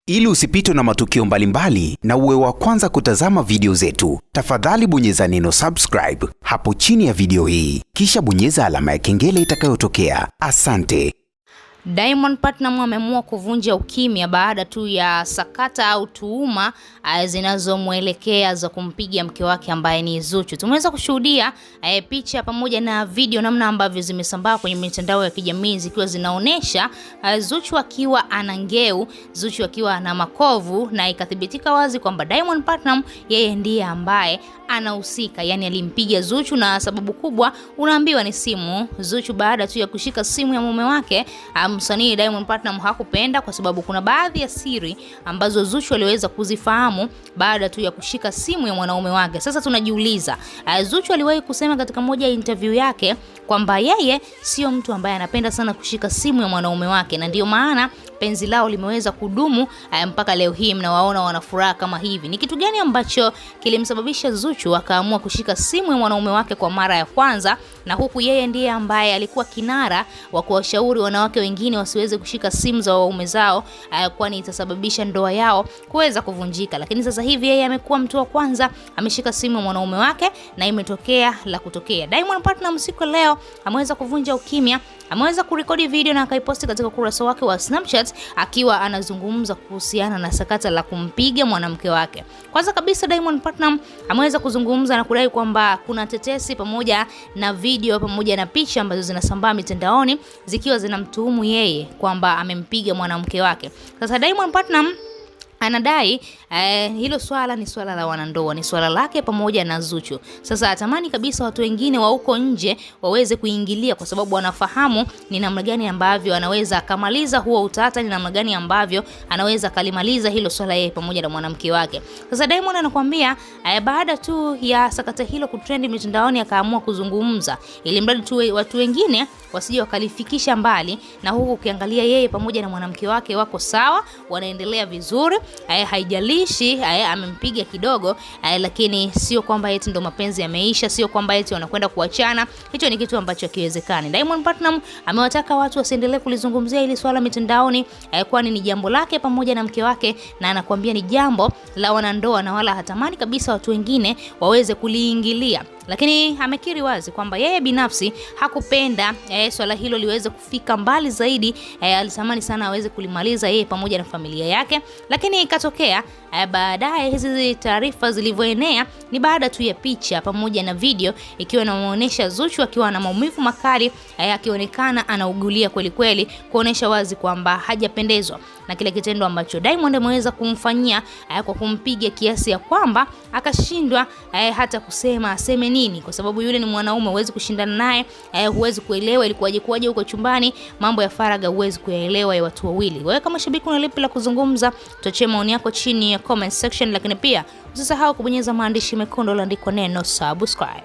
Ili usipitwe na matukio mbalimbali na uwe wa kwanza kutazama video zetu, tafadhali bonyeza neno subscribe hapo chini ya video hii, kisha bonyeza alama ya kengele itakayotokea. Asante. Diamond Platnumz ameamua kuvunja ukimya baada tu ya sakata au tuhuma zinazomwelekea za kumpiga mke wake ambaye ni Zuchu. Tumeweza kushuhudia picha pamoja na video namna ambavyo zimesambaa kwenye mitandao ya kijamii zikiwa zinaonesha Zuchu akiwa ana ngeu, Zuchu akiwa ana makovu, na ikathibitika wazi kwamba Diamond Platnumz yeye ndiye ambaye anahusika, yani alimpiga Zuchu, na sababu kubwa unaambiwa ni simu. Zuchu baada tu ya kushika simu ya mume wake, msanii Diamond Platnumz hakupenda, kwa sababu kuna baadhi ya siri ambazo Zuchu aliweza kuzifahamu baada tu ya kushika simu ya mwanaume wake. Sasa tunajiuliza, Zuchu aliwahi kusema katika moja ya interview yake kwamba yeye sio mtu ambaye anapenda sana kushika simu ya mwanaume wake, na ndio maana penzi lao limeweza kudumu mpaka leo hii mnawaona wana furaha kama hivi. Ni kitu gani ambacho kilimsababisha Zuchu akaamua kushika simu ya mwanaume wake kwa mara ya kwanza, na huku yeye ndiye ambaye alikuwa kinara wa kuwashauri wanawake wengine wasiweze kushika simu za waume zao, kwani itasababisha ndoa yao kuweza kuvunjika. Lakini sasa hivi yeye amekuwa mtu wa kwanza ameshika simu ya mwanaume wake na imetokea la kutokea. Diamond Platnumz siku leo ameweza kuvunja ukimya, ameweza kurekodi video na akaiposti katika ukurasa wake wa Snapchat akiwa anazungumza kuhusiana na sakata la kumpiga mwanamke wake. Kwanza kabisa Diamond Platnumz ameweza kuzungumza na kudai kwamba kuna tetesi pamoja na video pamoja na picha ambazo zinasambaa mitandaoni zikiwa zinamtuhumu yeye kwamba amempiga mwanamke wake. Sasa Diamond Platnumz anadai hilo swala ni swala la wanandoa, ni swala lake pamoja na Zuchu. Sasa atamani kabisa watu wengine wa huko nje waweze kuingilia, kwa sababu wanafahamu ni namna gani ambavyo anaweza akamaliza huo utata, ni namna gani ambavyo anaweza kalimaliza hilo swala yeye pamoja na mwanamke wake. Sasa Diamond anakuambia baada tu ya sakata hilo kutrend mitandaoni akaamua kuzungumza, ili mradi tu watu wengine wasije wakalifikisha mbali, na huku ukiangalia yeye pamoja na mwanamke wake wako sawa, wanaendelea vizuri. Haijalishi amempiga kidogo, lakini sio kwamba eti ndo mapenzi yameisha, sio kwamba eti wanakwenda kuachana. Hicho ni kitu ambacho hakiwezekani. Diamond Platnumz amewataka watu wasiendelee kulizungumzia hili swala mitandaoni, kwani ni jambo lake pamoja na mke wake, na anakuambia ni jambo la wanandoa na wala hatamani kabisa watu wengine waweze kuliingilia. Lakini amekiri wazi kwamba yeye binafsi hakupenda swala hilo liweze kufika mbali zaidi. Alitamani sana aweze kulimaliza yeye pamoja na familia yake, lakini ikatokea baadaye hizi taarifa zilivyoenea ni baada tu ya picha pamoja na video ikiwa inamuonesha Zuchu akiwa na maumivu makali, akionekana anaugulia kweli kweli, kuonesha wazi kwamba hajapendezwa na kile kitendo ambacho Diamond ameweza kumfanyia kwa kumpiga, kiasi ya kwamba akashindwa hata kusema aseme nini, kwa sababu yule ni mwanaume, huwezi kushindana naye, huwezi kuelewa ilikuwaje huko chumbani, mambo ya faraga huwezi kuyaelewa ya watu wawili. Wewe kama shabiki una lipi la kuzungumza? Tuachie maoni yako chini ya comment section, lakini pia usisahau kubonyeza maandishi mekundu yaliyoandikwa neno subscribe.